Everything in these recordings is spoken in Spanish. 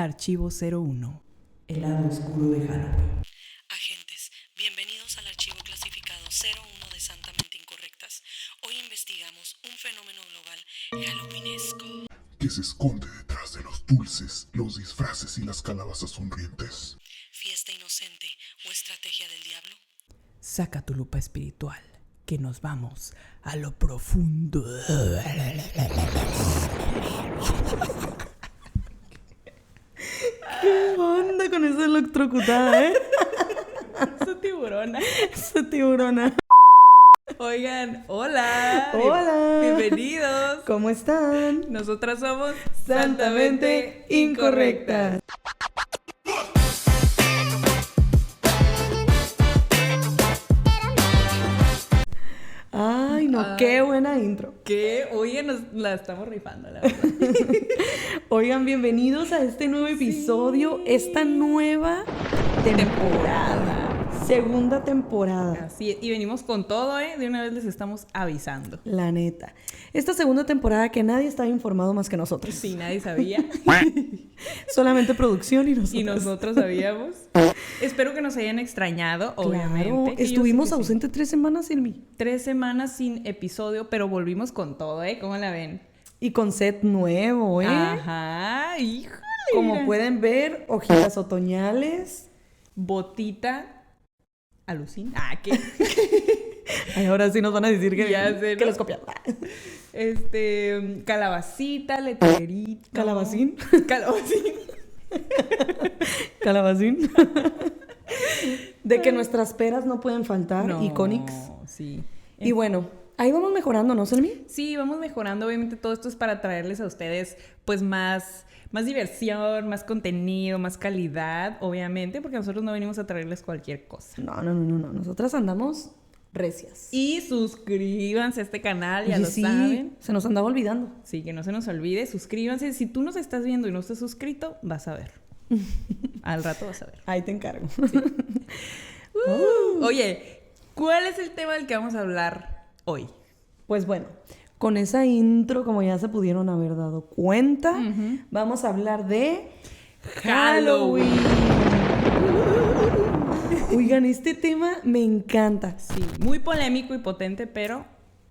Archivo 01. El lado oscuro de Halloween. Agentes, bienvenidos al archivo clasificado 01 de Santamente Incorrectas. Hoy investigamos un fenómeno global halloweenesco que se esconde detrás de los dulces, los disfraces y las calabazas sonrientes. ¿Fiesta inocente o estrategia del diablo? Saca tu lupa espiritual, que nos vamos a lo profundo. ¿Qué onda con esa electrocutada, Esa tiburona. Esa tiburona. Oigan, hola. Hola. Bienvenidos. ¿Cómo están? Nosotras somos Santamente Incorrectas. Ay, no, qué buena intro. Que oye, nos la estamos rifando, la verdad. Oigan, bienvenidos a este nuevo episodio, esta nueva temporada. Segunda temporada. Así es, y venimos con todo, de una vez les estamos avisando. La neta. Esta segunda temporada que nadie estaba informado más que nosotros. Sí, nadie sabía. Solamente producción y nosotros. Y nosotros sabíamos. Espero que nos hayan extrañado, obviamente. Claro, Que yo estuvimos sé que sí. ausentes 3 semanas, Silmi. 3 semanas sin episodio, pero volvimos con todo, ¿Cómo la ven? Y con set nuevo, Ajá, híjole. Como mira. pueden ver, hojitas otoñales. Botita alucina. Ah, ¿qué? Ay, ahora sí nos van a decir que, Ya sé, que ¿no? les copiamos. Calabacita, letrerito. ¿Calabacín? Calabacín. Calabacín. De que nuestras peras no pueden faltar, No, icónicos. sí. Y bueno, ahí vamos mejorando, ¿no, Selmi? Sí, vamos mejorando. Obviamente todo esto es para traerles a ustedes pues más diversión, más contenido, más calidad, obviamente, porque nosotros no venimos a traerles cualquier cosa. No. Nosotras andamos recias. Y suscríbanse a este canal, ya Oye, lo sí, saben. se nos andaba olvidando. Sí, que no se nos olvide, suscríbanse. Si tú nos estás viendo y no estás suscrito, vas a ver. Al rato vas a ver. Ahí te encargo. Oye, ¿cuál es el tema del que vamos a hablar hoy? Pues bueno, con esa intro, como ya se pudieron haber dado cuenta, vamos a hablar de Halloween. Oigan, este tema me encanta. Sí, muy polémico y potente, pero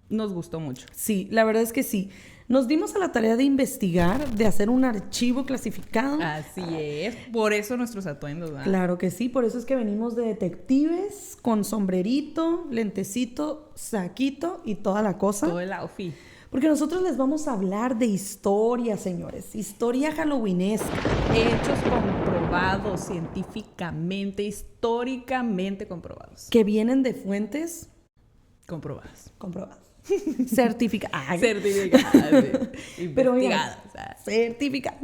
nos gustó mucho. Sí, la verdad es que sí. Nos dimos a la tarea de investigar, de hacer un archivo clasificado. Así es, por eso nuestros atuendos, ¿verdad? Claro que sí, por eso es que venimos de detectives, con sombrerito, lentecito, saquito y toda la cosa. Todo el outfit. Porque nosotros les vamos a hablar de historia, señores. Historia halloweenesca. Hechos comprobados científicamente, históricamente comprobados. Que vienen de fuentes Comprobadas. comprobadas. Certificadas. Certificadas. Pero oigan, Investigadas. certificadas.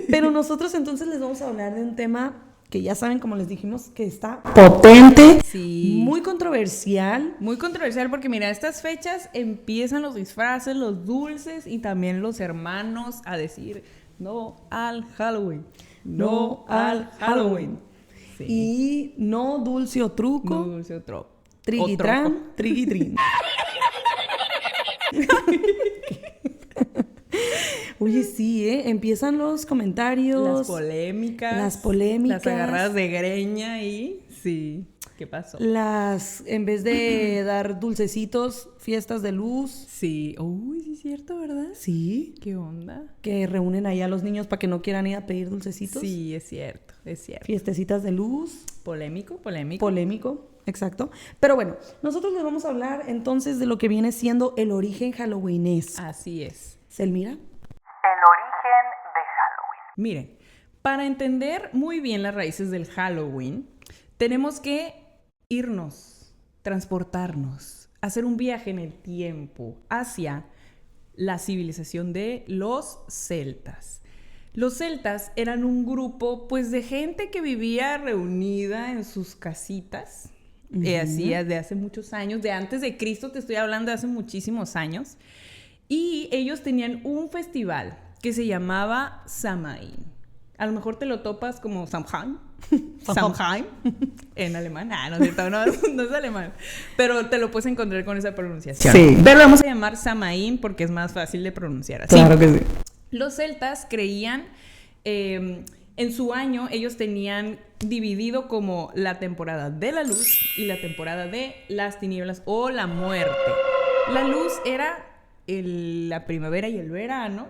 Pero nosotros entonces les vamos a hablar de un tema que ya saben, como les dijimos, que está potente, Sí. muy controversial. Muy controversial porque mira, estas fechas empiezan los disfraces, los dulces y también los hermanos a decir no al Halloween. No al Halloween. Sí. Y no dulce o truco. No dulce otro. Trigitrán, triguitrín. Oye, sí, empiezan los comentarios. Las polémicas. Las agarradas de greña y sí. ¿Qué pasó? En vez de dar dulcecitos, fiestas de luz. Sí. Uy, sí es cierto, ¿verdad? Sí. ¿Qué onda? Que reúnen ahí a los niños para que no quieran ir a pedir dulcecitos. Sí, es cierto, es cierto. Fiestecitas de luz. Polémico. Polémico, exacto. Pero bueno, nosotros les vamos a hablar entonces de lo que viene siendo el origen halloweenesco. Así es. Selmira. Miren, para entender muy bien las raíces del Halloween, tenemos que irnos, transportarnos, hacer un viaje en el tiempo hacia la civilización de los celtas. Los celtas eran un grupo, pues, de gente que vivía reunida en sus casitas, así de hace muchos años, de antes de Cristo, te estoy hablando de hace muchísimos años, y ellos tenían un festival que se llamaba Samhain. A lo mejor te lo topas como Samhain. Samhain. En alemán. No es cierto, no es alemán. Pero te lo puedes encontrar con esa pronunciación. Sí. Pero lo vamos a llamar Samhain porque es más fácil de pronunciar así. Claro que sí. Los celtas creían En su año ellos tenían dividido como la temporada de la luz y la temporada de las tinieblas o la muerte. La luz era la primavera y el verano,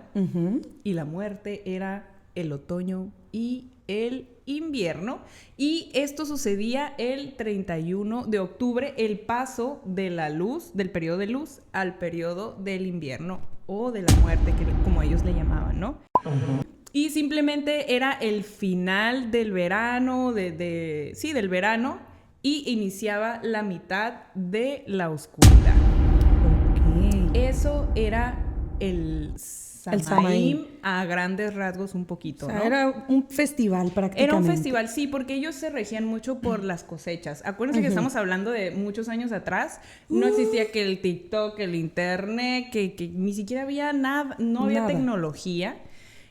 y la muerte era el otoño y el invierno. Y esto sucedía el 31 de octubre, el paso de la luz, del periodo de luz al periodo del invierno o de la muerte, que como ellos le llamaban, ¿no? Y simplemente era el final del verano, del verano, y iniciaba la mitad de la oscuridad. Ok. Eso era el Samaín. Samaín a grandes rasgos un poquito, O sea, ¿no? era un festival prácticamente. Era un festival, sí, porque ellos se regían mucho por las cosechas. Acuérdense que estamos hablando de muchos años atrás. No existía que el TikTok, el internet, que ni siquiera había nada, no había tecnología.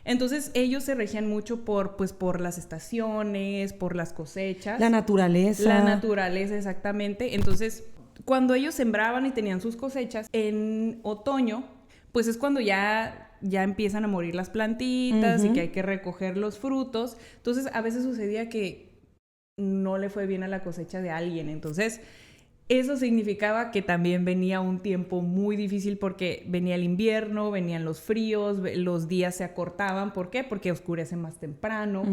Entonces ellos se regían mucho por las estaciones, por las cosechas. La naturaleza. La naturaleza, exactamente. Entonces, cuando ellos sembraban y tenían sus cosechas, en otoño, pues es cuando ya empiezan a morir las plantitas y que hay que recoger los frutos. Entonces, a veces sucedía que no le fue bien a la cosecha de alguien. Entonces, eso significaba que también venía un tiempo muy difícil porque venía el invierno, venían los fríos, los días se acortaban. ¿Por qué? Porque oscurece más temprano.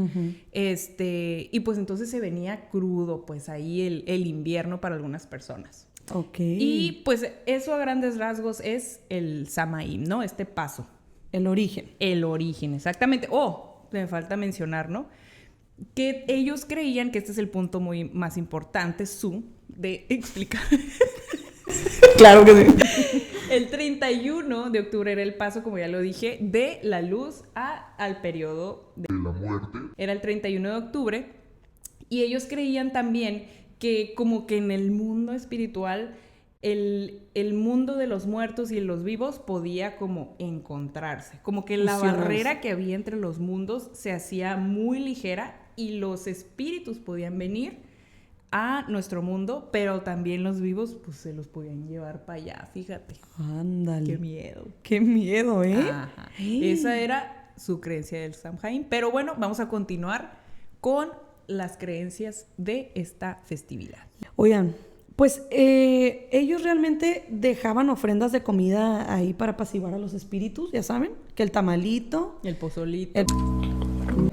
Y pues entonces se venía crudo, pues ahí el invierno para algunas personas. Ok. Y pues eso a grandes rasgos es el Samaín, ¿no? Este paso. El origen. El origen, exactamente. Me falta mencionar, ¿no? Que ellos creían que este es el punto más importante, de explicar. Claro que sí. El 31 de octubre era el paso, como ya lo dije, de la luz al periodo de la muerte. Era el 31 de octubre. Y ellos creían también que como que en el mundo espiritual el mundo de los muertos y los vivos podía como encontrarse. Como que la barrera que había entre los mundos se hacía muy ligera y los espíritus podían venir a nuestro mundo, pero también los vivos pues se los podían llevar para allá, fíjate. Ándale. Qué miedo. Qué miedo, ¿eh? Ajá. Esa era su creencia del Samhain. Pero bueno, vamos a continuar con las creencias de esta festividad. Oigan, pues ellos realmente dejaban ofrendas de comida ahí para apaciguar a los espíritus, ya saben, que el tamalito, El pozolito. el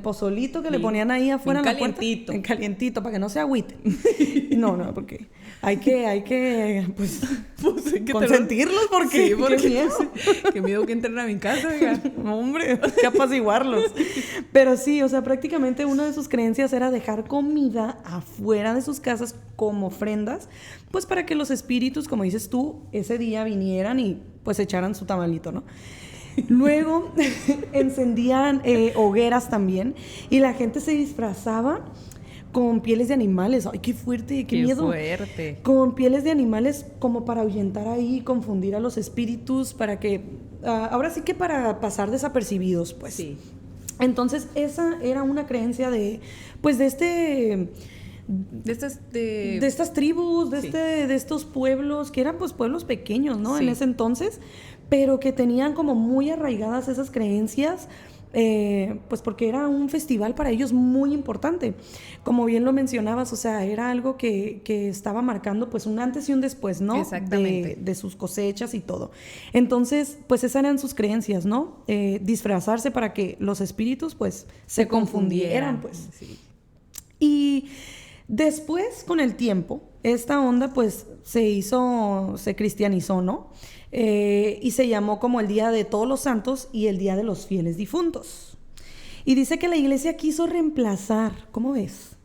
pozolito que le ponían ahí afuera en la puerta. Calientito. En calientito, para que no se agüiten. No, porque hay que pues consentirlos porque, sí, porque qué miedo. Qué miedo que entren a mi casa, oiga. Hombre, hay que apaciguarlos. Pero sí, o sea, prácticamente una de sus creencias era dejar comida afuera de sus casas como ofrendas, pues para que los espíritus, como dices tú, ese día vinieran y pues echaran su tamalito, ¿no? Luego encendían hogueras también y la gente se disfrazaba con pieles de animales. ¡Ay, qué fuerte! ¡Qué miedo! Fuerte! Con pieles de animales como para ahuyentar ahí, confundir a los espíritus, para que... ahora sí que para pasar desapercibidos, pues. Sí. Entonces, esa era una creencia de estas tribus, de estos pueblos, que eran pues pueblos pequeños, ¿no? Sí. En ese entonces, pero que tenían como muy arraigadas esas creencias, pues porque era un festival para ellos muy importante. Como bien lo mencionabas, o sea, era algo que estaba marcando pues un antes y un después, ¿no? Exactamente. De sus cosechas y todo. Entonces, pues esas eran sus creencias, ¿no? Disfrazarse para que los espíritus pues se confundieran, pues. Sí. Y después, con el tiempo, esta onda pues se cristianizó, ¿no? Y se llamó como el Día de Todos los Santos y el Día de los Fieles Difuntos. Y dice que la iglesia quiso reemplazar, ¿cómo ves?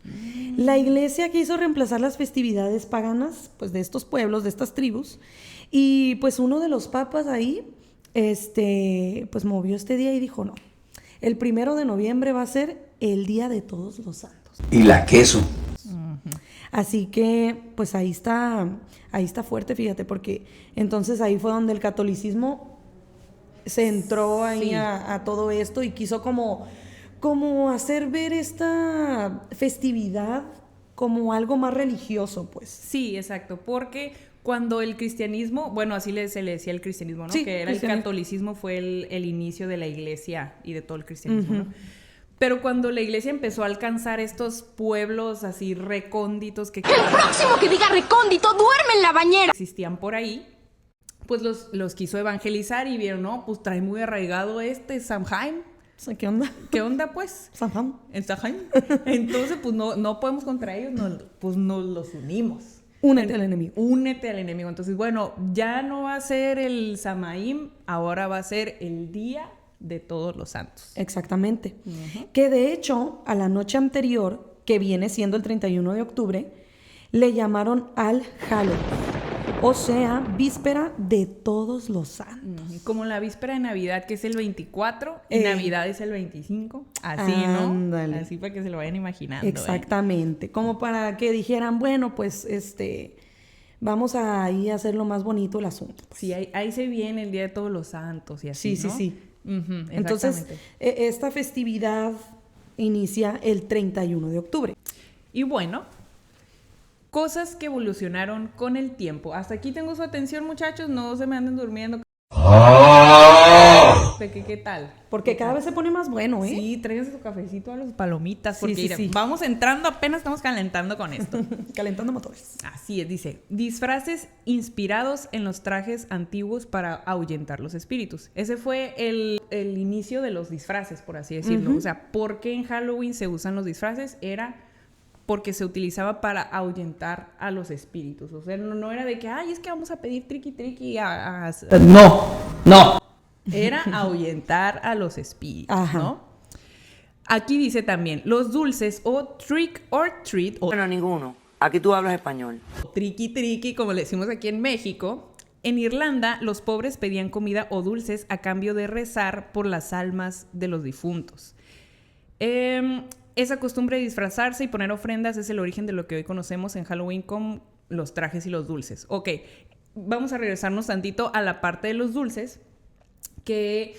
La iglesia quiso reemplazar las festividades paganas, pues de estos pueblos, de estas tribus. Y pues uno de los papas ahí, pues movió este día y dijo, no, el 1 de noviembre va a ser el Día de Todos los Santos. Y la queso. Así que, pues ahí está fuerte, fíjate, porque entonces ahí fue donde el catolicismo se entró ahí Sí. a todo esto y quiso como hacer ver esta festividad como algo más religioso, pues. Sí, exacto, porque cuando el cristianismo, bueno, así se le decía el cristianismo, ¿no? Sí, Que era el cristianismo. catolicismo, fue el inicio de la iglesia y de todo el cristianismo, ¿no? Pero cuando la iglesia empezó a alcanzar estos pueblos así recónditos que El próximo que diga recóndito duerme en la bañera. existían por ahí, pues los quiso evangelizar y vieron, no, pues trae muy arraigado Samhain. O sea, ¿qué onda? ¿Qué onda, pues? Samhain. En Samhain. Entonces, pues no podemos contra ellos, pues nos los unimos. Únete al enemigo. Únete al enemigo. Entonces, bueno, ya no va a ser el Samaim, ahora va a ser el Día de Todos los Santos. Exactamente. Que de hecho, a la noche anterior, que viene siendo el 31 de octubre, le llamaron al Halloween. O sea, víspera de Todos los Santos. Como la víspera de Navidad, que es el 24, y Navidad es el 25. Así, ándale. ¿no? Así para que se lo vayan imaginando. Exactamente. Como para que dijeran, bueno, pues vamos a ahí a hacerlo más bonito el asunto. Sí, ahí se viene el Día de Todos los Santos y así, Sí, ¿no? sí, sí. Ujú, Entonces, exactamente. esta festividad inicia el 31 de octubre. Y bueno, cosas que evolucionaron con el tiempo. Hasta aquí tengo su atención, muchachos. No se me anden durmiendo. ¿Qué tal? Porque cada vez se pone más bueno, ¿eh? Sí, tráiganse su cafecito a los palomitas. Sí, Porque sí, mira, sí. vamos entrando, apenas estamos calentando con esto. Calentando motores. Así es, dice, disfraces inspirados en los trajes antiguos para ahuyentar los espíritus. Ese fue el inicio de los disfraces, por así decirlo. O sea, ¿por qué en Halloween se usan los disfraces? Era porque se utilizaba para ahuyentar a los espíritus. O sea, no era de que, ay, es que vamos a pedir triqui triqui No. Era ahuyentar a los espíritus, Ajá. ¿no? Aquí dice también, los dulces o trick or treat, o Bueno, ninguno. Aquí tú hablas español. triqui triqui, como le decimos aquí en México. En Irlanda, los pobres pedían comida o dulces a cambio de rezar por las almas de los difuntos. Esa costumbre de disfrazarse y poner ofrendas es el origen de lo que hoy conocemos en Halloween con los trajes y los dulces. Ok, vamos a regresarnos tantito a la parte de los dulces, que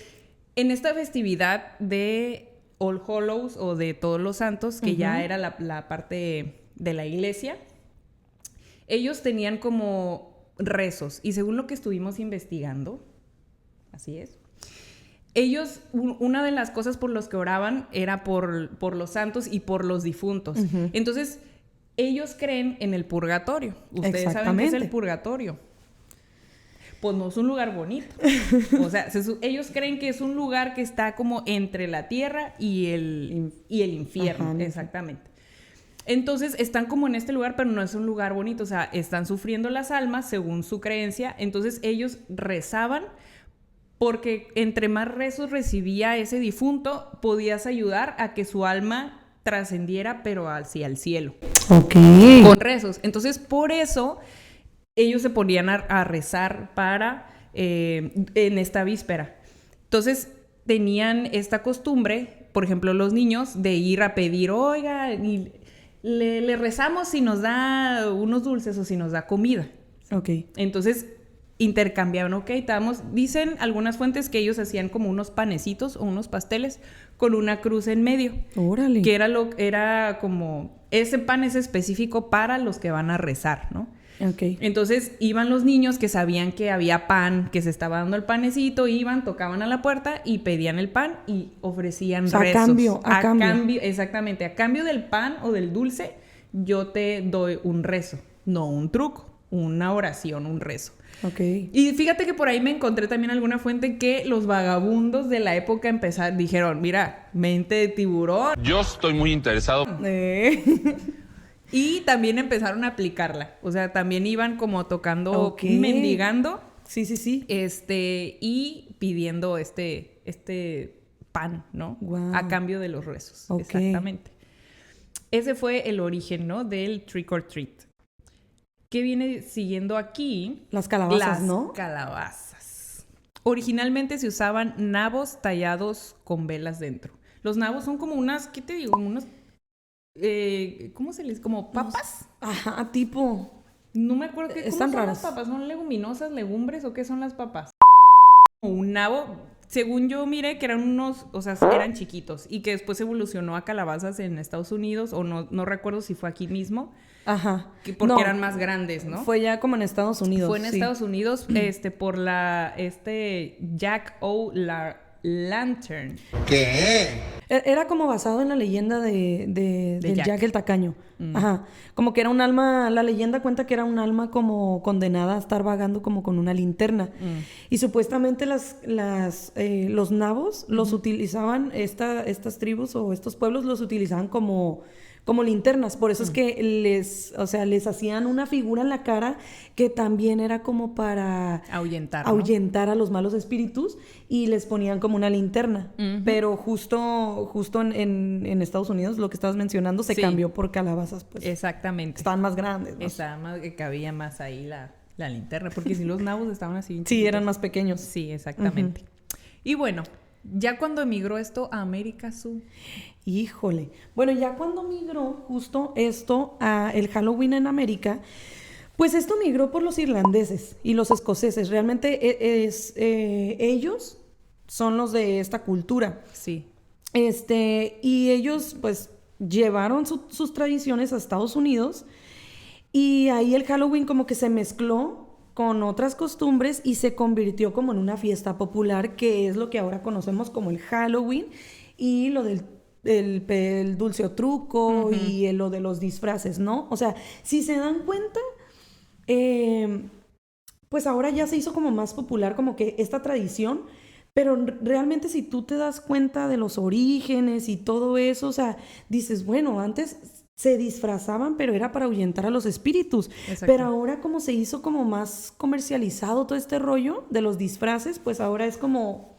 en esta festividad de All Hallows o de Todos los Santos, que ya era la parte de la iglesia, ellos tenían como rezos, y según lo que estuvimos investigando, así es, ellos, una de las cosas por las que oraban era por los santos y por los difuntos. Entonces, ellos creen en el purgatorio. Ustedes saben qué es el purgatorio. Pues no es un lugar bonito. O sea, ellos creen que es un lugar que está como entre la tierra y el infierno. Ajá, exactamente. Entonces, están como en este lugar, pero no es un lugar bonito. O sea, están sufriendo las almas según su creencia. Entonces, ellos rezaban porque entre más rezos recibía ese difunto, podías ayudar a que su alma trascendiera, pero hacia el cielo. Ok. Con rezos. Entonces, por eso, ellos se ponían a rezar en esta víspera. Entonces, tenían esta costumbre, por ejemplo, los niños, de ir a pedir, oiga, y le rezamos si nos da unos dulces o si nos da comida. Ok. Entonces, intercambiaban, ok, dicen algunas fuentes que ellos hacían como unos panecitos o unos pasteles con una cruz en medio. Órale. Que era como, ese pan es específico para los que van a rezar, ¿no? Ok. Entonces iban los niños que sabían que había pan, que se estaba dando el panecito, iban, tocaban a la puerta y pedían el pan y ofrecían rezos. A cambio. Exactamente, a cambio del pan o del dulce, yo te doy un rezo, no un truco, una oración, un rezo. Ok. Y fíjate que por ahí me encontré también alguna fuente que los vagabundos de la época dijeron, mira, mente de tiburón. Yo estoy muy interesado. Y también empezaron a aplicarla. O sea, también iban como tocando, Ok. mendigando. Sí, sí, sí. Y pidiendo este pan, ¿no? Guau. A cambio de los rezos. Ok. Exactamente. Ese fue el origen, ¿no? Del trick or treat. ¿Qué viene siguiendo aquí? Las calabazas, ¿no? Las calabazas. Originalmente se usaban nabos tallados con velas dentro. Los nabos son como unas, ¿qué te digo? Unos, ¿cómo se les? ¿Como papas? Ajá, tipo. No me acuerdo qué. ¿Cómo Están son raras. las papas? ¿Son leguminosas, legumbres o qué son las papas? Un nabo, según yo miré que eran unos, o sea, eran chiquitos y que después evolucionó a calabazas en Estados Unidos o no recuerdo si fue aquí mismo. Ajá. Porque No, eran más grandes, ¿no? Fue ya como en Estados Unidos. Fue en sí. Estados Unidos, por Jack O. Jack-Lantern. Era como basado en la leyenda del Jack. Jack el Tacaño. Ajá. Como que era un alma, la leyenda cuenta que era un alma como condenada a estar vagando como con una linterna. Y supuestamente los nabos los utilizaban, estas tribus o estos pueblos los utilizaban como linternas. Por eso es que les hacían una figura en la cara que también era como para Ahuyentar, ¿no? ahuyentar a los malos espíritus, y les ponían como una linterna. Pero justo en Estados Unidos, lo que estabas mencionando, se Sí. cambió por calabazas, pues. Exactamente. Estaban más grandes, ¿no? Cabía más ahí la linterna, porque si los nabos estaban así. Sí, chiquitos. eran más pequeños. Sí, exactamente. Y bueno, ya cuando emigró esto a América Sur. Híjole. Bueno, ya cuando migró justo esto a el Halloween en América, pues esto migró por los irlandeses y los escoceses. Realmente ellos son los de esta cultura. Sí. Y ellos pues llevaron sus tradiciones a Estados Unidos, y ahí el Halloween como que se mezcló con otras costumbres y se convirtió como en una fiesta popular, que es lo que ahora conocemos como el Halloween, y lo del el dulce o truco y lo de los disfraces, ¿no? O sea, si se dan cuenta, pues ahora ya se hizo como más popular como que esta tradición, pero realmente si tú te das cuenta de los orígenes y todo eso, o sea, dices, bueno, antes se disfrazaban, pero era para ahuyentar a los espíritus. Exacto. Pero ahora como se hizo como más comercializado todo este rollo de los disfraces, pues ahora es como,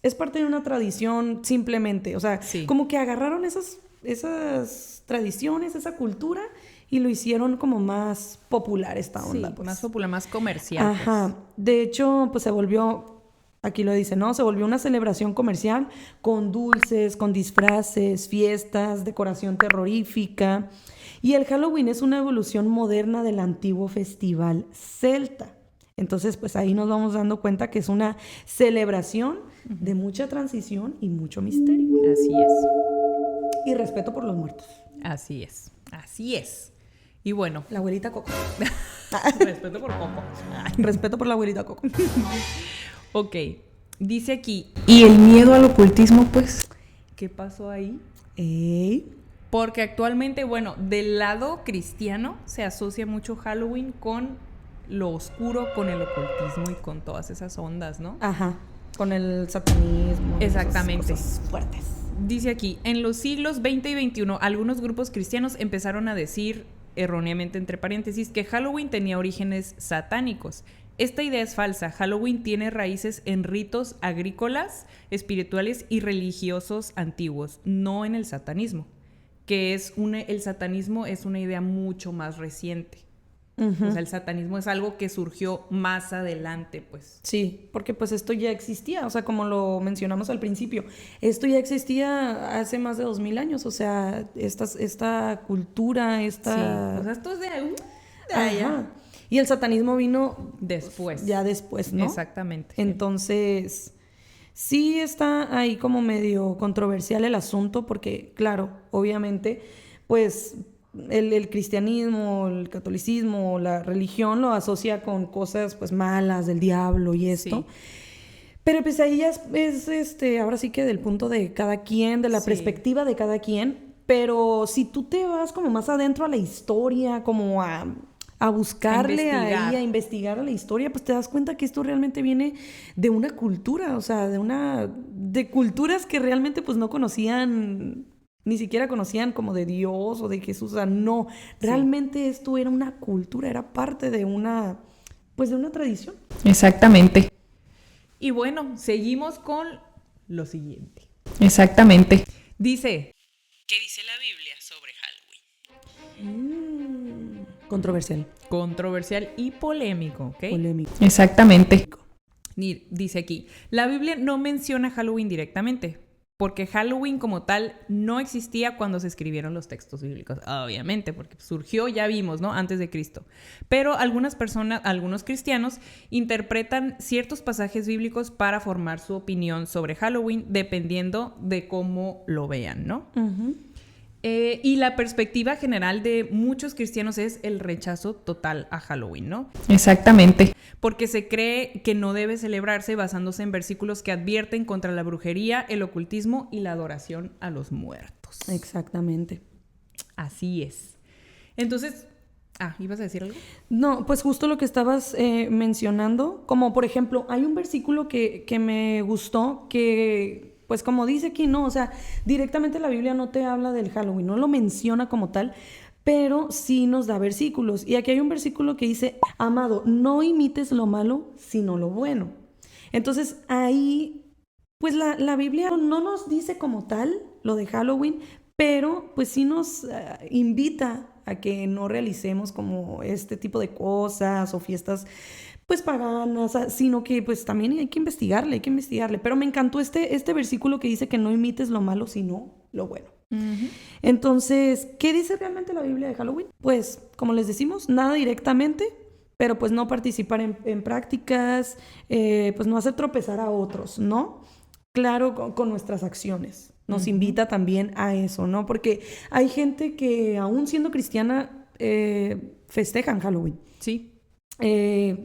es parte de una tradición simplemente. O sea, Sí. como que agarraron esas tradiciones, esa cultura, y lo hicieron como más popular esta onda. Sí, Pues. más popular, más comercial. Ajá. De hecho, pues se volvió, aquí lo dice, ¿no? Se volvió una celebración comercial con dulces, con disfraces, fiestas, decoración terrorífica. Y el Halloween es una evolución moderna del antiguo festival celta. Entonces, pues ahí nos vamos dando cuenta que es una celebración de mucha transición y mucho misterio. Así es. Y respeto por los muertos. Así es. Así es. Y bueno, La abuelita Coco. respeto por poco. Respeto por la abuelita Coco. Ok, dice aquí, ¿y el miedo al ocultismo, pues? ¿Qué pasó ahí? Ey. Porque actualmente, bueno, del lado cristiano se asocia mucho Halloween con lo oscuro, con el ocultismo y con todas esas ondas, ¿no? Ajá. Con el satanismo. y esas Exactamente. cosas fuertes. Dice aquí, en los siglos XX y XXI, algunos grupos cristianos empezaron a decir, erróneamente entre paréntesis, que Halloween tenía orígenes satánicos. Esta idea es falsa. Halloween tiene raíces en ritos agrícolas, espirituales y religiosos antiguos, no en el satanismo, que el satanismo es una idea mucho más reciente. O sea, el satanismo es algo que surgió más adelante, pues. Sí, porque pues esto ya existía, o sea, como lo mencionamos al principio, esto ya existía hace más de 2000 años, o sea, esta cultura, Sí, o sea, esto es de allá. Ajá. Y el satanismo vino Después. ya después, ¿no? Exactamente. Entonces, sí está ahí como medio controversial el asunto, porque, claro, obviamente, pues el cristianismo, el catolicismo, la religión lo asocia con cosas pues malas del diablo y esto. Sí. Pero pues ahí ya es ahora sí que del punto de cada quien, de la Sí. perspectiva de cada quien. Pero si tú te vas como más adentro a la historia, como a buscarle investigar. ahí, a investigar a la historia, pues te das cuenta que esto realmente viene de una cultura, o sea, de culturas que realmente pues no conocían, ni siquiera conocían como de Dios o de Jesús, o sea, no, realmente esto era una cultura, era parte de una tradición. Exactamente. Y bueno, seguimos con lo siguiente. Exactamente. Dice, ¿qué dice la Biblia sobre Halloween? Controversial, Controversial y polémico, ¿ok? polémico. Exactamente. Dice aquí, la Biblia no menciona Halloween directamente, porque Halloween como tal no existía cuando se escribieron los textos bíblicos, obviamente, porque surgió, ya vimos, ¿no? Antes de Cristo. Pero algunas personas, algunos cristianos, interpretan ciertos pasajes bíblicos para formar su opinión sobre Halloween, dependiendo de cómo lo vean, ¿no? Y la perspectiva general de muchos cristianos es el rechazo total a Halloween, ¿no? Exactamente. Porque se cree que no debe celebrarse basándose en versículos que advierten contra la brujería, el ocultismo y la adoración a los muertos. Exactamente. Así es. Entonces, ¿ibas a decir algo? No, pues justo lo que estabas mencionando, como por ejemplo, hay un versículo que me gustó que, pues como dice aquí, no, o sea, directamente la Biblia no te habla del Halloween, no lo menciona como tal, pero sí nos da versículos. Y aquí hay un versículo que dice, amado, no imites lo malo, sino lo bueno. Entonces ahí, pues la Biblia no nos dice como tal lo de Halloween, pero pues sí nos invita a que no realicemos como este tipo de cosas o fiestas pues paganas, sino que pues también hay que investigarle. Pero me encantó este versículo que dice que no imites lo malo, sino lo bueno. Uh-huh. Entonces, ¿qué dice realmente la Biblia de Halloween? Pues, como les decimos, nada directamente, pero pues no participar en prácticas, pues no hacer tropezar a otros, ¿no? Claro, con nuestras acciones. Nos invita también a eso, ¿no? Porque hay gente que aún siendo cristiana festejan Halloween. Sí.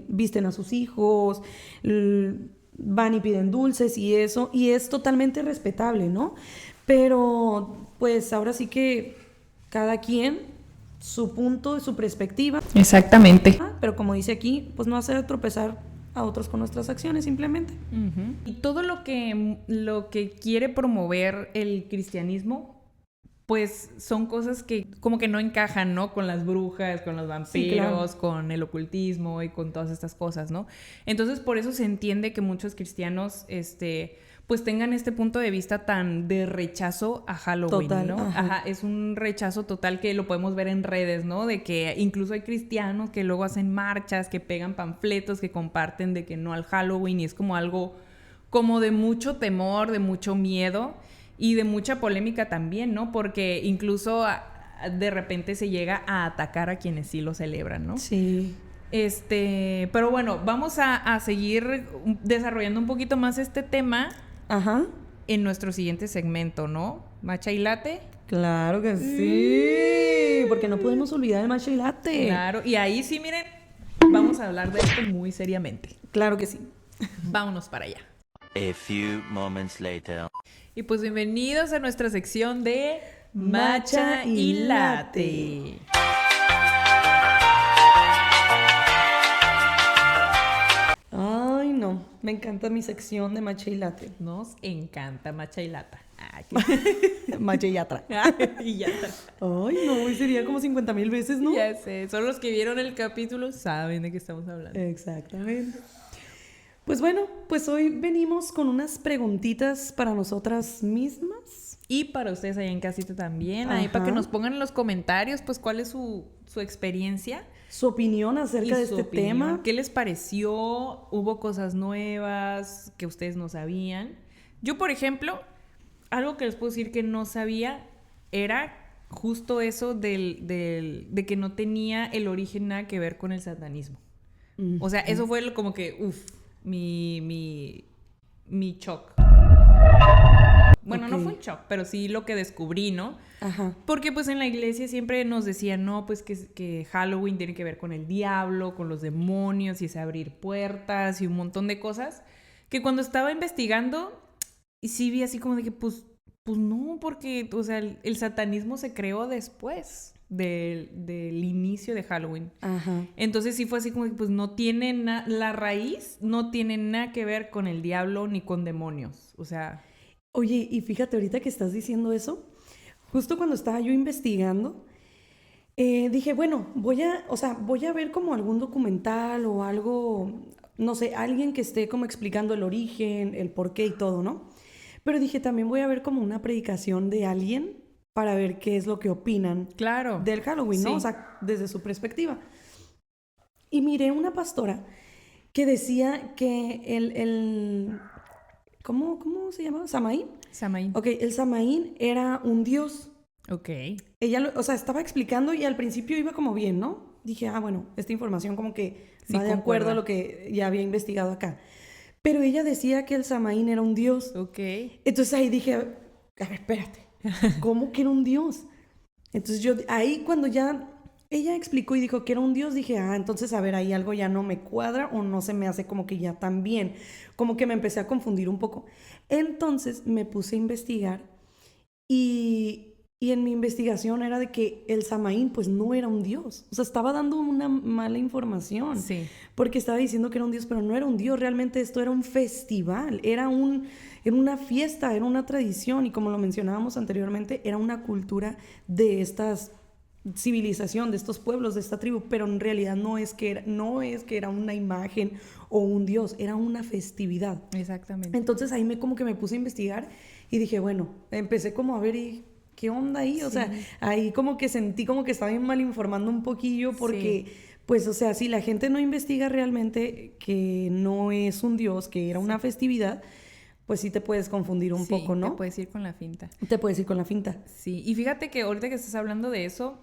Visten a sus hijos, van y piden dulces y eso, y es totalmente respetable, ¿no? Pero pues ahora sí que cada quien su punto, su perspectiva. Exactamente. Pero como dice aquí, pues no hacer tropezar a otros con nuestras acciones simplemente. Uh-huh. Y todo lo que quiere promover el cristianismo, pues son cosas que como que no encajan, ¿no? Con las brujas, con los vampiros, sí, claro, con el ocultismo y con todas estas cosas, ¿no? Entonces por eso se entiende que muchos cristianos, pues tengan este punto de vista tan de rechazo a Halloween, total, ¿no? Ajá, es un rechazo total que lo podemos ver en redes, ¿no? De que incluso hay cristianos que luego hacen marchas, que pegan panfletos, que comparten de que no al Halloween, y es como algo como de mucho temor, de mucho miedo y de mucha polémica también, ¿no? Porque incluso de repente se llega a atacar a quienes sí lo celebran, ¿no? Sí. Pero bueno, vamos a seguir desarrollando un poquito más este tema. Ajá. En nuestro siguiente segmento, ¿no? ¿Matcha y latte? Claro que sí, porque no podemos olvidar el matcha y latte. Claro, y ahí sí, miren, vamos a hablar de esto muy seriamente. Claro que sí. Vámonos para allá. A few moments later. Y pues bienvenidos a nuestra sección de Matcha y Latte. Ay, no, me encanta mi sección de matcha y latte. Nos encanta matcha y lata. Matcha y yatra. Y yatra. Ay, no, hoy sería como 50,000 veces, ¿no? Ya sé, solo los que vieron el capítulo saben de qué estamos hablando. Exactamente. Pues bueno, pues hoy venimos con unas preguntitas para nosotras mismas. Y para ustedes allá en casita también. Ahí para que nos pongan en los comentarios, pues, cuál es su experiencia. Su opinión acerca de este tema. ¿Qué les pareció? ¿Hubo cosas nuevas que ustedes no sabían? Yo, por ejemplo, algo que les puedo decir que no sabía era justo eso de que no tenía el origen nada que ver con el satanismo. O sea, eso fue como que, mi shock. Bueno, okay. No fue un shock, pero sí lo que descubrí, ¿no? Ajá. Porque pues en la iglesia siempre nos decían, no, pues que Halloween tiene que ver con el diablo, con los demonios, y es abrir puertas y un montón de cosas, que cuando estaba investigando, sí vi así como de que, pues no, porque, o sea, el satanismo se creó después del inicio de Halloween. Ajá. Entonces sí fue así como que, pues no tiene la raíz no tiene nada que ver con el diablo ni con demonios, o sea... Oye, y fíjate, ahorita que estás diciendo eso, justo cuando estaba yo investigando, dije, bueno, voy a ver como algún documental o algo, no sé, alguien que esté como explicando el origen, el porqué y todo, ¿no? Pero dije, también voy a ver como una predicación de alguien para ver qué es lo que opinan, claro, del Halloween, ¿no? Sí. O sea, desde su perspectiva. Y miré una pastora que decía que ¿Cómo se llama? ¿Samaín? Samaín. Ok, el Samaín era un dios. Ok. Ella, estaba explicando y al principio iba como bien, ¿no? Dije, bueno, esta información como que sí, va de acuerdo a lo que ya había investigado acá. Pero ella decía que el Samaín era un dios. Ok. Entonces ahí dije, a ver, espérate, ¿cómo que era un dios? Entonces yo ahí cuando ya ella explicó y dijo que era un dios, dije, entonces a ver, ahí algo ya no me cuadra o no se me hace como que ya tan bien. Como que me empecé a confundir un poco. Entonces me puse a investigar y en mi investigación era de que el Samaín pues no era un dios. O sea, estaba dando una mala información. Sí. Porque estaba diciendo que era un dios, pero no era un dios. Realmente esto era un festival, era una fiesta, era una tradición. Y como lo mencionábamos anteriormente, era una cultura de estas civilización, de estos pueblos, de esta tribu. Pero en realidad no es que era una imagen o un dios, era una festividad. Exactamente. Entonces ahí como que me puse a investigar y dije, bueno, empecé como a ver y ¿qué onda ahí? O sea, ahí como que sentí como que estaba mal informando un poquillo porque, pues, o sea, si la gente no investiga realmente que no es un dios, que era una festividad, pues sí te puedes confundir un poco, ¿no? Te puedes ir con la finta. Te puedes ir con la finta. Sí, y fíjate que ahorita que estás hablando de eso,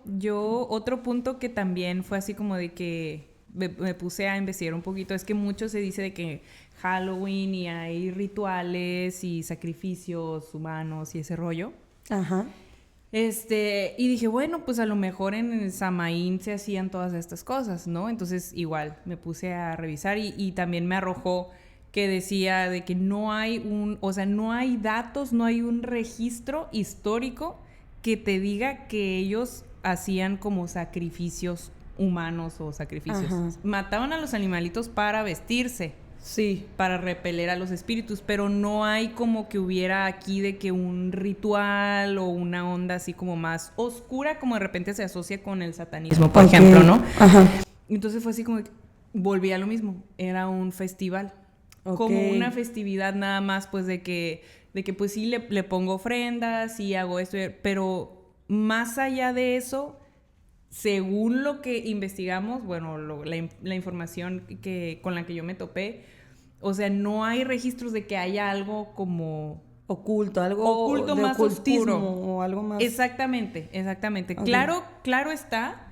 otro punto que también fue así como de que me puse a investigar un poquito, es que mucho se dice de que Halloween y hay rituales y sacrificios humanos y ese rollo. Ajá. Y dije, bueno, pues a lo mejor en el Samaín se hacían todas estas cosas, ¿no? Entonces igual me puse a revisar y también me arrojó que decía de que no hay no hay datos, no hay un registro histórico que te diga que ellos hacían como sacrificios humanos o sacrificios. Ajá. Mataban a los animalitos para vestirse. Sí. Para repeler a los espíritus, pero no hay como que hubiera aquí de que un ritual o una onda así como más oscura, como de repente se asocia con el satanismo, por ejemplo, ¿no? Ajá. Entonces fue así como que volví a lo mismo, era un festival, como una festividad nada más, pues de que pues sí le pongo ofrendas, sí hago esto, pero más allá de eso, según lo que investigamos, bueno, la información con la que yo me topé, o sea, no hay registros de que haya algo como oculto, algo de más ocultismo oscuro o algo más. Exactamente. Okay. Claro está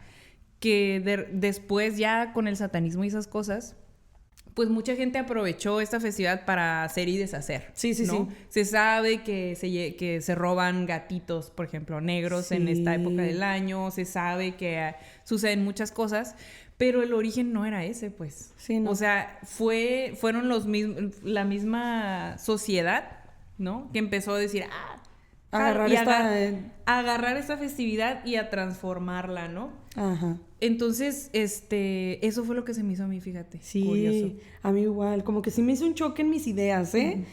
que después ya con el satanismo y esas cosas, pues mucha gente aprovechó esta festividad para hacer y deshacer. Sí. Se sabe que se roban gatitos, por ejemplo, negros en esta época del año. Se sabe que suceden muchas cosas, pero el origen no era ese, pues. Sí, no. O sea, fueron la misma sociedad, ¿no? Que empezó a decir, agarrar esta festividad y a transformarla, ¿no? Ajá. Entonces, eso fue lo que se me hizo a mí, fíjate. Sí, curioso. A mí igual, como que sí me hizo un choque en mis ideas, ¿eh?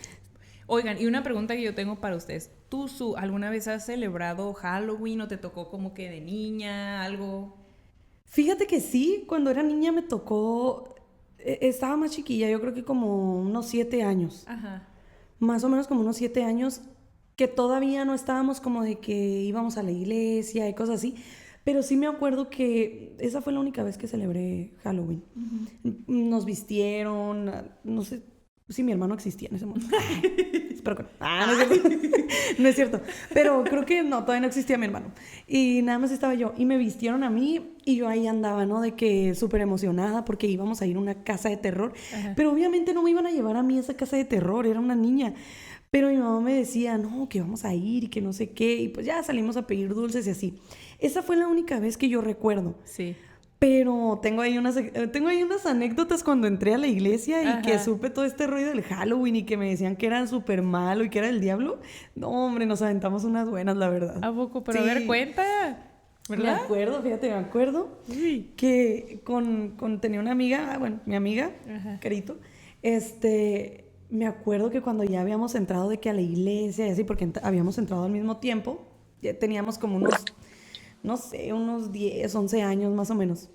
Oigan, y una pregunta que yo tengo para ustedes. ¿Tú, alguna vez has celebrado Halloween o te tocó como que de niña, algo? Fíjate que sí, cuando era niña me tocó, estaba más chiquilla, yo creo que como unos 7 años. Ajá. Más o menos como unos 7 años, que todavía no estábamos como de que íbamos a la iglesia y cosas así. Pero sí me acuerdo que esa fue la única vez que celebré Halloween. Uh-huh. Nos vistieron, no sé si mi hermano existía en ese momento. Espero que no. No es cierto. No es cierto. Pero creo que no, todavía no existía mi hermano. Y nada más estaba yo. Y me vistieron a mí y yo ahí andaba, ¿no? De que súper emocionada porque íbamos a ir a una casa de terror. Ajá. Pero obviamente no me iban a llevar a mí a esa casa de terror, era una niña. Pero mi mamá me decía, no, que vamos a ir y que no sé qué. Y pues ya salimos a pedir dulces y así. Esa fue la única vez que yo recuerdo. Sí. Pero tengo ahí unas anécdotas cuando entré a la iglesia y que supe todo este rollo del Halloween y que me decían que era súper malo y que era el diablo. No, hombre, nos aventamos unas buenas, la verdad. ¿A poco? Pero sí. A ver, cuenta. ¿Verdad? Me acuerdo sí. Que tenía una amiga, mi amiga, Carito, me acuerdo que cuando ya habíamos entrado de que a la iglesia y así, porque habíamos entrado al mismo tiempo, ya teníamos como unos 10, 11 años más o menos.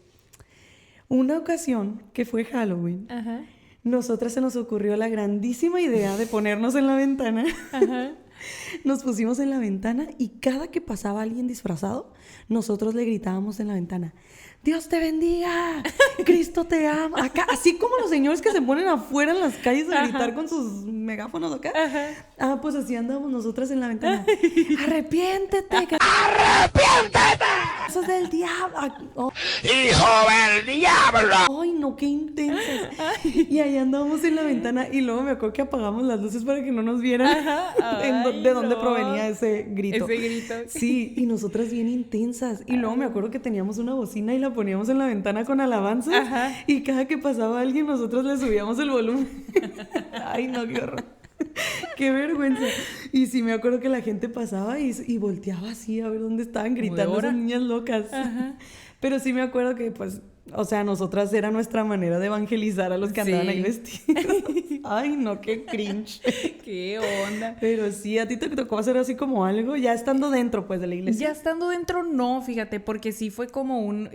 Una ocasión que fue Halloween, nosotras se nos ocurrió la grandísima idea de ponernos en la ventana. Nos pusimos en la ventana y cada que pasaba alguien disfrazado, nosotros le gritábamos en la ventana, ¡Dios te bendiga! ¡Cristo te ama! Acá, así como los señores que se ponen afuera en las calles a gritar con sus megáfonos acá. Pues así andábamos nosotras en la ventana. ¡Arrepiéntete! ¡Arrepiéntete! Cosas del diablo! Oh. ¡Hijo del diablo! ¡Ay, no, qué intensas! Y ahí andábamos en la ventana y luego me acuerdo que apagamos las luces para que no nos vieran de dónde provenía ese grito. Ese grito. Sí, y nosotras bien intensas. Y luego me acuerdo que teníamos una bocina y la poníamos en la ventana con alabanzas. Ajá. Y cada que pasaba alguien, nosotros le subíamos el volumen. Ay, no, qué horror. Qué vergüenza. Y sí me acuerdo que la gente pasaba y volteaba así a ver dónde estaban gritando esas niñas locas. Ajá. Pero sí me acuerdo que, pues, o sea, nosotras era nuestra manera de evangelizar a los que andaban ahí vestidos. Ay, no, qué cringe. Qué onda. Pero sí, ¿a ti te tocó hacer así como algo ya estando dentro, pues, de la iglesia? Ya estando dentro, no, fíjate, porque sí fue como un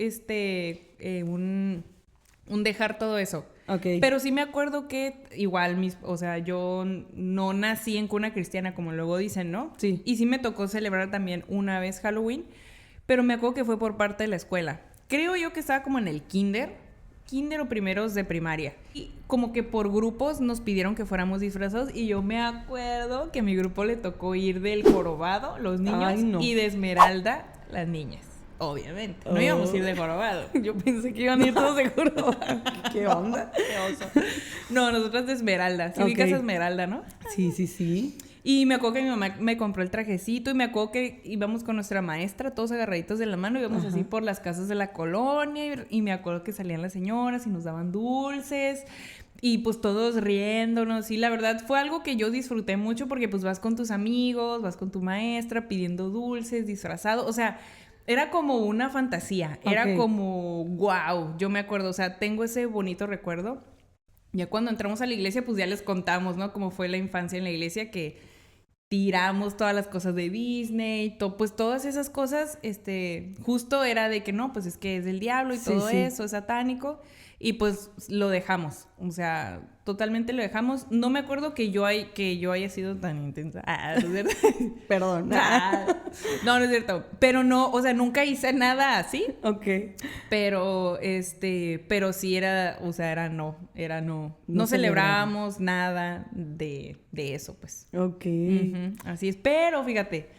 dejar todo eso. Okay. Pero sí me acuerdo que igual, o sea, yo no nací en cuna cristiana, como luego dicen, ¿no? Sí. Y sí me tocó celebrar también una vez Halloween, pero me acuerdo que fue por parte de la escuela. Creo yo que estaba como en el kinder o primeros de primaria. Y como que por grupos nos pidieron que fuéramos disfrazados y yo me acuerdo que a mi grupo le tocó ir del jorobado, los niños, Ay, no. y de Esmeralda, las niñas. Obviamente. No íbamos a ir de jorobado. Yo pensé que iban a ir todos de jorobado. ¿Qué onda? Qué oso. No, nosotras de Esmeralda. Sí, ubicas a Esmeralda, ¿no? Sí, sí, sí. Y me acuerdo que mi mamá me compró el trajecito y me acuerdo que íbamos con nuestra maestra, todos agarraditos de la mano, íbamos así por las casas de la colonia y me acuerdo que salían las señoras y nos daban dulces y pues todos riéndonos y la verdad fue algo que yo disfruté mucho porque pues vas con tus amigos, vas con tu maestra pidiendo dulces, disfrazado, o sea, era como una fantasía, era como wow, yo me acuerdo, o sea, tengo ese bonito recuerdo. Ya cuando entramos a la iglesia, pues ya les contamos, ¿no? Cómo fue la infancia en la iglesia, que tiramos todas las cosas de Disney, pues todas esas cosas, justo era de que no, pues es que es del diablo y todo eso, es satánico, y pues lo dejamos, o sea, totalmente lo dejamos. No me acuerdo que yo haya sido tan intensa. ¿No es cierto? Perdón. No es cierto. Pero no, o sea, nunca hice nada así. Ok. Pero, pero sí era, o sea, era no. No celebrábamos nada de eso, pues. Ok. Así es. Pero, fíjate,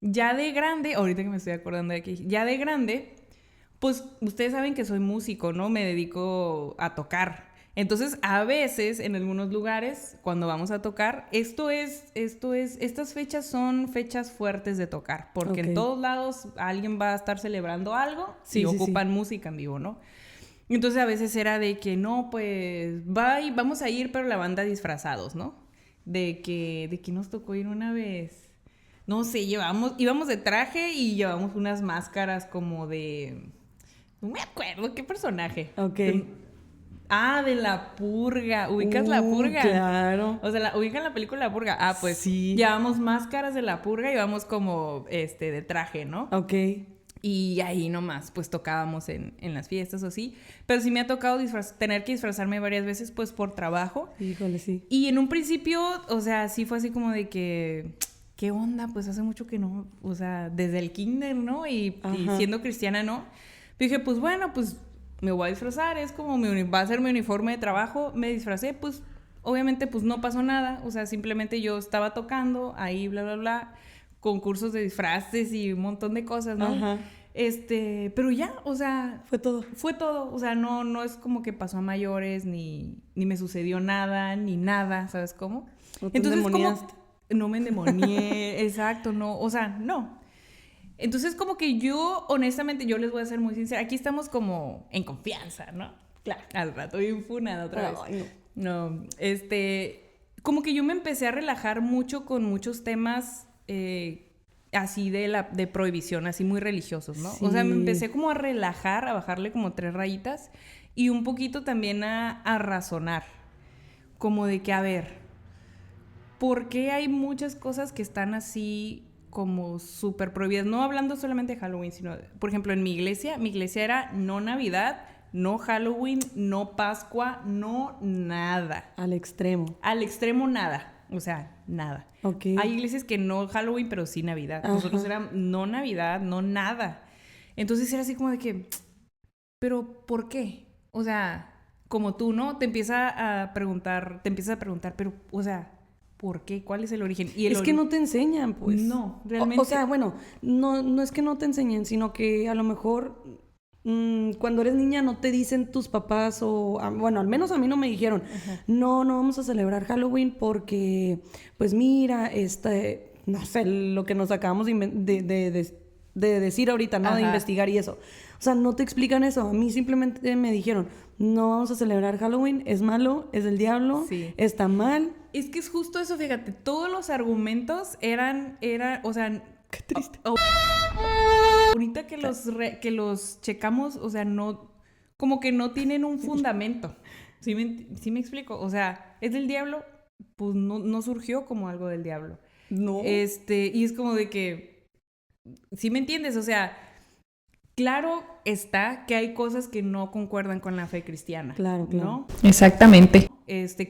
ya de grande, ahorita que me estoy acordando de aquí, ya de grande, pues, ustedes saben que soy músico, ¿no? Me dedico a tocar. Entonces, a veces, en algunos lugares, cuando vamos a tocar, estas fechas son fechas fuertes de tocar, porque en todos lados alguien va a estar celebrando algo y ocupan música en vivo, ¿no? Entonces, a veces era de que, no, pues, vamos a ir, pero la banda disfrazados, ¿no? De que nos tocó ir una vez. No sé, íbamos de traje y llevamos unas máscaras como de... No me acuerdo qué personaje. Ok. De La Purga. ¿Ubicas La Purga? Claro. O sea, ¿ubican la película La Purga? Pues sí. Llevamos máscaras de La Purga y vamos como, de traje, ¿no? Ok. Y ahí nomás, pues, tocábamos en las fiestas o así. Pero sí me ha tocado tener que disfrazarme varias veces, pues, por trabajo. Híjole, sí. Y en un principio, o sea, sí fue así como de que... ¿Qué onda? Pues hace mucho que no... O sea, desde el kinder, ¿no? Y siendo cristiana, ¿no? Dije, pues, bueno, pues... me voy a disfrazar, es como va a ser mi uniforme de trabajo, me disfracé, pues obviamente pues no pasó nada, o sea, simplemente yo estaba tocando ahí, bla, bla, bla, concursos de disfraces y un montón de cosas, ¿no? Ajá. Pero ya, o sea... Fue todo, o sea, no es como que pasó a mayores, ni me sucedió nada, ni nada, ¿sabes cómo? ¿No te Entonces, endemoniaste? No me endemonié, exacto, no, o sea, no. Entonces, como que yo, honestamente, yo les voy a ser muy sincera. Aquí estamos como en confianza, ¿no? Claro. Al rato bien funada otra vez. Ay, no, como que yo me empecé a relajar mucho con muchos temas así de prohibición, así muy religiosos, ¿no? Sí. O sea, me empecé como a relajar, a bajarle como 3 rayitas y un poquito también a razonar. Como de que, a ver, ¿por qué hay muchas cosas que están así como súper prohibidas? No hablando solamente de Halloween, sino, por ejemplo, en mi iglesia era no Navidad, no Halloween, no Pascua, no nada. Al extremo. Al extremo nada, o sea, nada. Okay. Hay iglesias que no Halloween, pero sí Navidad. Nosotros era no Navidad, no nada. Entonces era así como de que, ¿pero por qué? O sea, como tú, ¿no? Te empiezas a preguntar, pero, o sea, ¿por qué? ¿Cuál es el origen? Y Es que no te enseñan, pues. No, realmente. O sea, bueno, no es que no te enseñen, sino que a lo mejor cuando eres niña no te dicen tus papás bueno, al menos a mí no me dijeron, no vamos a celebrar Halloween porque, pues mira, no sé, lo que nos acabamos de decir ahorita, ¿no? Ajá. De investigar y eso. O sea, no te explican eso. A mí simplemente me dijeron, no vamos a celebrar Halloween, es malo, es del diablo, Sí. está mal. Es que es justo eso, fíjate, todos los argumentos eran, o sea... Qué triste. Ahorita que los checamos, o sea, no... Como que no tienen un fundamento. ¿Sí me explico? O sea, ¿es del diablo? Pues no surgió como algo del diablo. No. Y es como de que... ¿Sí me entiendes? O sea, claro está que hay cosas que no concuerdan con la fe cristiana. Claro, claro. ¿no? Exactamente.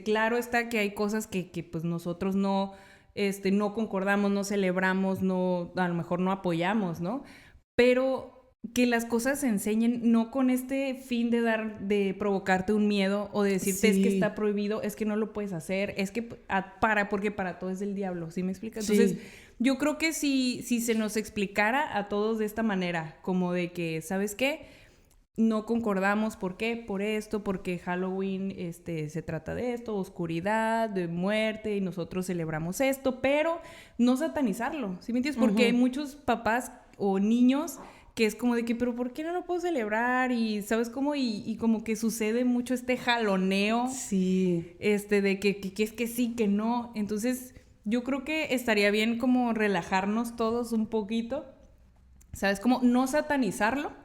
Claro está que hay cosas que pues nosotros no concordamos, no celebramos, a lo mejor no apoyamos, ¿no? Pero que las cosas se enseñen no con este fin de provocarte un miedo o de decirte es que está prohibido, es que no lo puedes hacer, es que porque para todo es del diablo, ¿sí me explica? Entonces, yo creo que si se nos explicara a todos de esta manera, como de que, ¿sabes qué? No concordamos, ¿por qué? Por esto, porque Halloween se trata de esto, oscuridad, de muerte, y nosotros celebramos esto, pero no satanizarlo, ¿sí me entiendes? Porque hay muchos papás o niños que es como de que, pero ¿por qué no lo puedo celebrar? Y ¿sabes cómo? Y como que sucede mucho jaloneo. Sí. De que es que sí, que no. Entonces, yo creo que estaría bien como relajarnos todos un poquito, ¿sabes? Como no satanizarlo.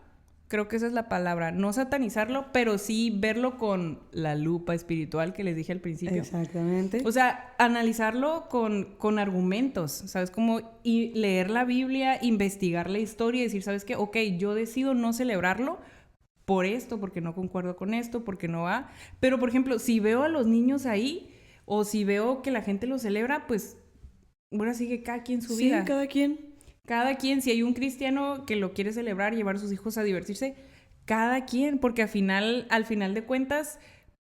Creo que esa es la palabra, no satanizarlo, pero sí verlo con la lupa espiritual que les dije al principio. Exactamente. O sea, analizarlo con argumentos, ¿sabes? Como y leer la Biblia, investigar la historia y decir, ¿sabes qué? Ok, yo decido no celebrarlo por esto, porque no concuerdo con esto, porque no va. Pero, por ejemplo, si veo a los niños ahí o si veo que la gente lo celebra, pues, bueno, sigue cada quien su vida. Sí, cada quien. Cada quien, si hay un cristiano que lo quiere celebrar, llevar a sus hijos a divertirse, cada quien, porque al final de cuentas,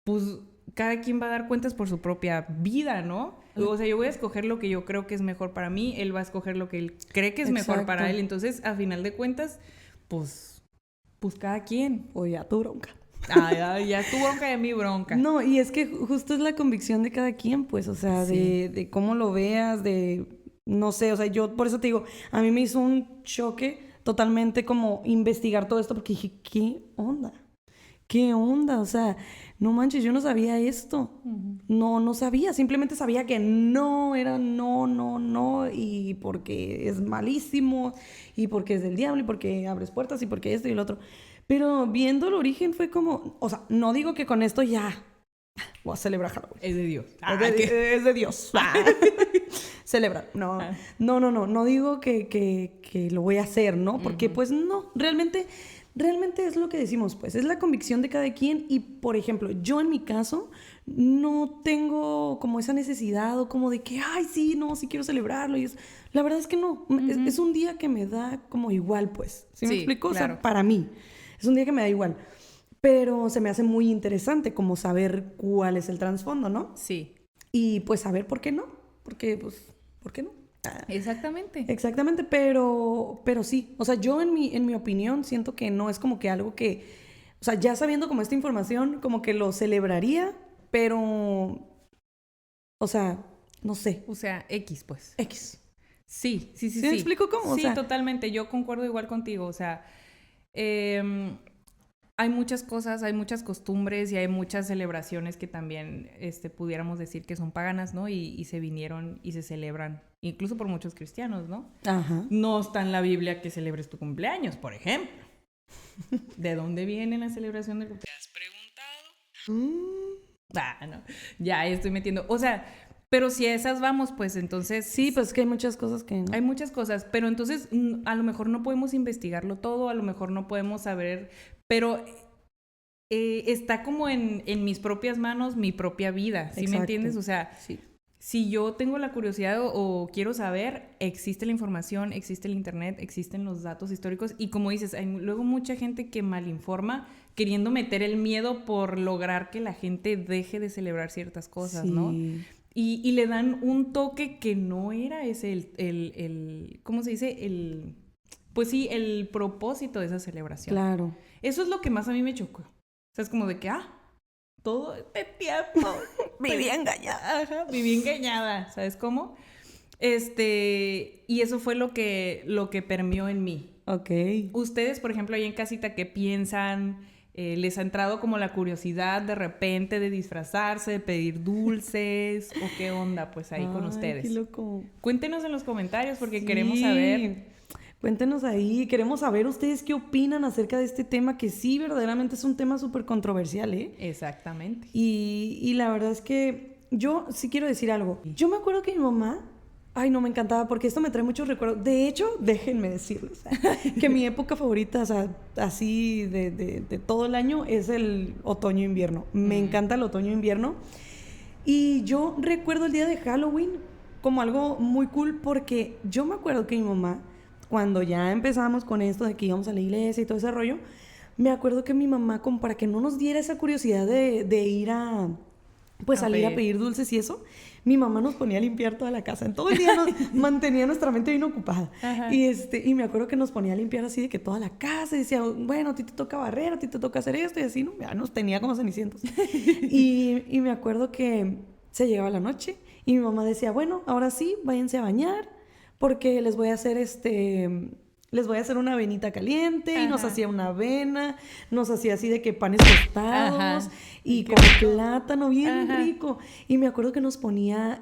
pues cada quien va a dar cuentas por su propia vida, ¿no? O sea, yo voy a escoger lo que yo creo que es mejor para mí, él va a escoger lo que él cree que es mejor para él, entonces, a final de cuentas, pues cada quien. O ya tu bronca. Ya tu bronca y mi bronca. No, y es que justo es la convicción de cada quien, pues, o sea, de cómo lo veas, no sé, o sea, yo por eso te digo, a mí me hizo un choque totalmente como investigar todo esto porque dije, ¿qué onda? ¿Qué onda? O sea, no manches, yo no sabía esto. No sabía, simplemente sabía que no, era no, y porque es malísimo, y porque es del diablo, y porque abres puertas, y porque esto y el otro. Pero viendo el origen fue como, o sea, no digo que con esto ya voy a celebrar Halloween. Es de Dios. Es de Dios. Celebrar. No digo que lo voy a hacer, ¿no? Porque pues no, realmente es lo que decimos, pues, es la convicción de cada quien y, por ejemplo, yo en mi caso no tengo como esa necesidad o como de que, ay, sí, no, sí quiero celebrarlo y la verdad es que no, es un día que me da como igual, pues, ¿sí me explico? Claro. O sea, para mí, es un día que me da igual. Pero se me hace muy interesante como saber cuál es el trasfondo, ¿no? Sí. Y pues saber por qué no. Porque, pues, ¿por qué no? Exactamente, pero sí. O sea, yo en mi opinión siento que no es como que algo que... O sea, ya sabiendo como esta información, como que lo celebraría, pero... O sea, no sé. O sea, X, pues. X. Sí. ¿Sí me explico cómo? Sí, o sea, totalmente. Yo concuerdo igual contigo. O sea, hay muchas cosas, hay muchas costumbres y hay muchas celebraciones que también pudiéramos decir que son paganas, ¿no? Y se vinieron y se celebran, incluso por muchos cristianos, ¿no? Ajá. No está en la Biblia que celebres tu cumpleaños, por ejemplo. ¿De dónde viene la celebración del cumpleaños? ¿Te has preguntado? No. Ya estoy metiendo. O sea, pero si a esas vamos, pues entonces... Sí, pues que hay muchas cosas que no. Hay muchas cosas, pero entonces a lo mejor no podemos investigarlo todo, a lo mejor no podemos saber... Pero está como en mis propias manos mi propia vida, ¿sí? Exacto. ¿Me entiendes? O sea, sí. Si yo tengo la curiosidad o quiero saber, existe la información, existe el internet, existen los datos históricos y como dices, hay luego mucha gente que malinforma queriendo meter el miedo por lograr que la gente deje de celebrar ciertas cosas, sí. ¿no? Y le dan un toque que no era ese ¿cómo se dice? Pues sí, el propósito de esa celebración. Claro. Eso es lo que más a mí me chocó. O sea, es como de que, todo este tiempo Viví engañada. Ajá, viví engañada, ¿sabes cómo? Y eso fue lo que permeó en mí. Ok. Ustedes, por ejemplo, ahí en casita, ¿qué piensan? ¿Les ha entrado como la curiosidad de repente de disfrazarse, de pedir dulces? ¿O qué onda, pues, ahí con ustedes? Qué loco. Cuéntenos en los comentarios porque Sí. queremos saber. Cuéntenos ahí, queremos saber ustedes qué opinan acerca de este tema, que sí, verdaderamente es un tema súper controversial, ¿eh? Exactamente. Y la verdad es que yo sí quiero decir algo. Yo me acuerdo que mi mamá, ay, no, me encantaba, porque esto me trae muchos recuerdos. De hecho, déjenme decirles que mi época favorita, o sea, así de todo el año, es el otoño-invierno. Me encanta el otoño-invierno. Y yo recuerdo el día de Halloween como algo muy cool, porque yo me acuerdo que mi mamá, cuando ya empezamos con esto de que íbamos a la iglesia y todo ese rollo, me acuerdo que mi mamá, como para que no nos diera esa curiosidad de ir pues salir a pedir dulces y eso, mi mamá nos ponía a limpiar toda la casa. En todo el día nos mantenía nuestra mente bien ocupada. Ajá. Y me acuerdo que nos ponía a limpiar así de que toda la casa, y decía, bueno, a ti te toca barrer, a ti te toca hacer esto, y así, ¿no? Ya nos tenía como cenicientos. y me acuerdo que se llegaba la noche y mi mamá decía, bueno, ahora sí, váyanse a bañar, porque les voy a hacer una avenita caliente. Ajá. Y nos hacía una avena, nos hacía así de que panes tostados. Ajá. Y con plátano bien Ajá. rico. Y me acuerdo que nos ponía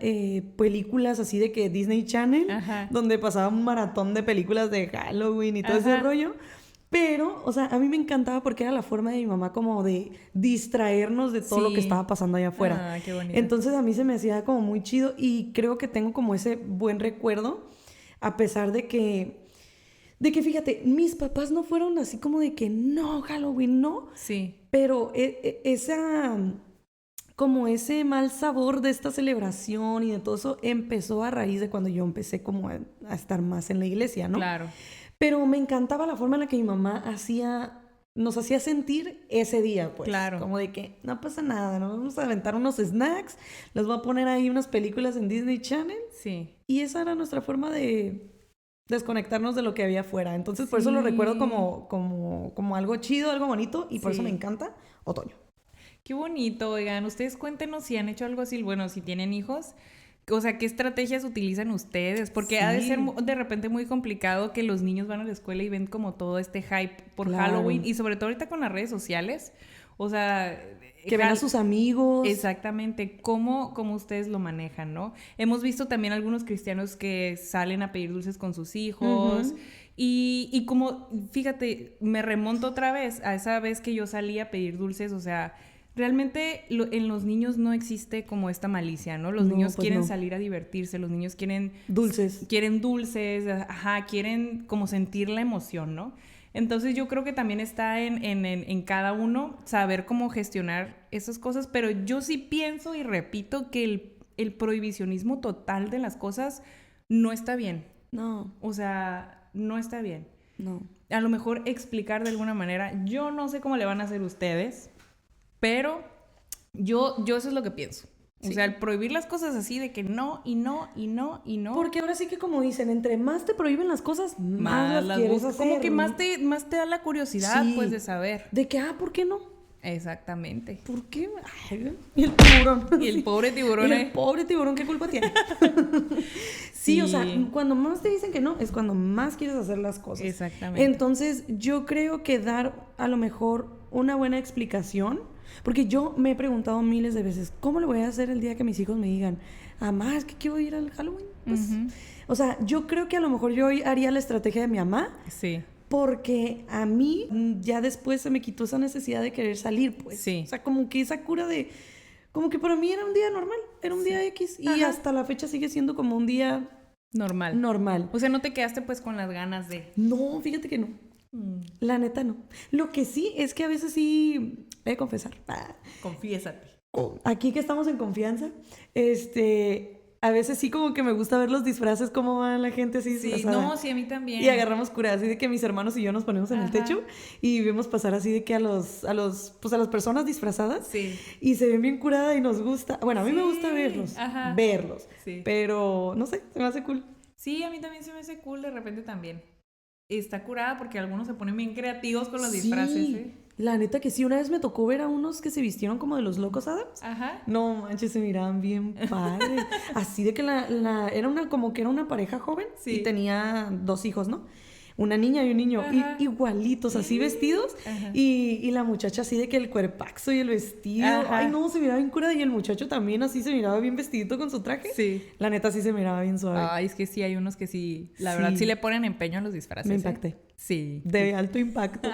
películas así de que Disney Channel, Ajá. donde pasaba un maratón de películas de Halloween y todo Ajá. ese rollo. Pero, o sea, a mí me encantaba porque era la forma de mi mamá como de distraernos de todo lo que estaba pasando allá afuera. Ah, qué bonito. Entonces a mí se me hacía como muy chido y creo que tengo como ese buen recuerdo, a pesar de que fíjate, mis papás no fueron así como de que no, Halloween, no. Sí. Pero como ese mal sabor de esta celebración y de todo eso empezó a raíz de cuando yo empecé como a estar más en la iglesia, ¿no? Claro. Pero me encantaba la forma en la que mi mamá nos hacía sentir ese día, pues. Claro. Como de que no pasa nada, nos vamos a aventar unos snacks, les voy a poner ahí unas películas en Disney Channel. Sí. Y esa era nuestra forma de desconectarnos de lo que había afuera. Entonces, por eso lo recuerdo como algo chido, algo bonito, y por eso me encanta otoño. Qué bonito, oigan. Ustedes cuéntenos si han hecho algo así, bueno, si tienen hijos, o sea, ¿qué estrategias utilizan ustedes? Porque ha de ser de repente muy complicado que los niños van a la escuela y ven como todo este hype por Halloween, y sobre todo ahorita con las redes sociales. O sea, que ven a sus amigos. Exactamente. ¿Cómo ustedes lo manejan, no? Hemos visto también algunos cristianos que salen a pedir dulces con sus hijos. Uh-huh. Y como, fíjate, me remonto otra vez a esa vez que yo salí a pedir dulces. O sea, realmente en los niños no existe como esta malicia, ¿no? Los niños pues quieren salir a divertirse. Los niños quieren dulces. Quieren dulces. Ajá, quieren como sentir la emoción, ¿no? Entonces yo creo que también está en cada uno saber cómo gestionar esas cosas, pero yo sí pienso y repito que el prohibicionismo total de las cosas no está bien. No. O sea, no está bien. No. A lo mejor explicar de alguna manera, yo no sé cómo le van a hacer ustedes, pero yo eso es lo que pienso. Sí. O sea, el prohibir las cosas así de que no, y no, y no, y no. Porque ahora sí que como dicen, entre más te prohíben las cosas, más las quieres hacer. Como que más te da la curiosidad, pues, de saber. De que, ¿por qué no? Exactamente. ¿Por qué? Ay, y el tiburón. Y el pobre tiburón, El pobre tiburón, ¿qué culpa tiene? Sí, o sea, cuando más te dicen que no, es cuando más quieres hacer las cosas. Exactamente. Entonces, yo creo que dar a lo mejor una buena explicación. Porque yo me he preguntado miles de veces, ¿cómo le voy a hacer el día que mis hijos me digan, mamá, es que quiero ir al Halloween? Pues, uh-huh. O sea, yo creo que a lo mejor yo haría la estrategia de mi mamá. Sí. Porque a mí ya después se me quitó esa necesidad de querer salir, pues. Sí. O sea, como que esa cura de... Como que para mí era un día normal, era un día X. Y Ajá. hasta la fecha sigue siendo como un día... Normal. O sea, ¿no te quedaste pues con las ganas de...? No, fíjate que no. La neta no. Lo que sí es que a veces sí... Voy a confesar. Confiésate. Aquí que estamos en confianza, A veces sí como que me gusta ver los disfraces, cómo va la gente así Sí, disfrazada. no, sí, a mí también. Y agarramos cura, así de que mis hermanos y yo nos ponemos en el Ajá. techo y vemos pasar así de que a las personas disfrazadas. Sí. Y se ven bien curadas y nos gusta. Bueno, a mí me Sí, gusta verlos. ajá. Verlos. Sí. Pero, no sé, se me hace cool. Sí, a mí también se me hace cool de repente también. Está curada porque algunos se ponen bien creativos con los disfraces, ¿eh? La neta que sí, una vez me tocó ver a unos que se vistieron como de los Locos Adams. Ajá. No manches, se miraban bien padres. Así de que era una pareja joven Sí. y tenía 2 hijos, ¿no? Una niña y un niño, Ajá. igualitos, así vestidos. Ajá. Y la muchacha así de que el cuerpazo y el vestido. Ajá. Ay, no, se miraba bien curada. Y el muchacho también así se miraba bien vestidito con su traje. Sí. La neta sí se miraba bien suave. Ay, es que sí, hay unos que sí, la Sí. verdad sí le ponen empeño a los disfraces. Me ¿eh? impacté. Sí. De alto impacto.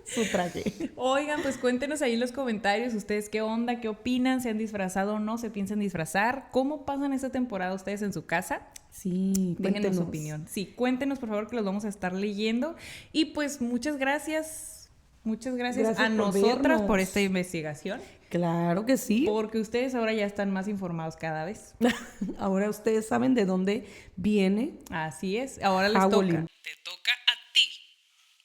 Su traje. Oigan, pues cuéntenos ahí en los comentarios ustedes qué onda, qué opinan, se han disfrazado o no, se piensan disfrazar, cómo pasan esta temporada ustedes en su casa. Sí, Déjenos cuéntenos. su opinión. Sí, cuéntenos por favor que los vamos a estar leyendo. Y pues muchas gracias Gracias a por nosotras vernos. por esta investigación, Claro que sí. porque ustedes ahora ya están más informados cada vez. Ahora ustedes saben de dónde viene Así es, ahora les Howling. toca. Te toca a ti,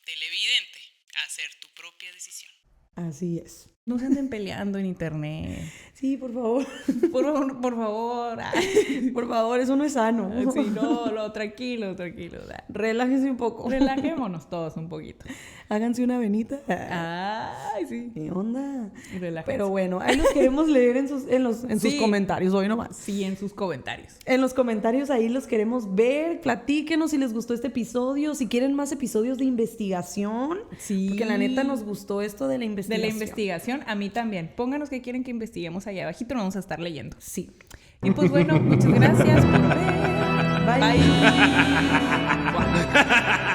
televidente, hacer tu propia decisión. Así es. No se anden peleando en internet. Sí, por favor. Por favor. Ay, Por favor, eso no es sano. sí, no, tranquilo. Relájense un poco. Relajémonos todos un poquito. Háganse una venita. Ay, sí. ¿Qué onda? Relájense. Pero bueno, ahí los queremos leer en sus Sí. comentarios, hoy nomás. Sí, en sus comentarios. En los comentarios ahí los queremos ver. Platíquenos si les gustó este episodio, si quieren más episodios de investigación. Sí. Porque la neta nos gustó esto de la De investigación. la investigación, a mí también. Pónganos qué quieren que investiguemos allá abajito, nos vamos a estar leyendo. Sí. Y pues bueno, muchas gracias por ver. Bye. Bye.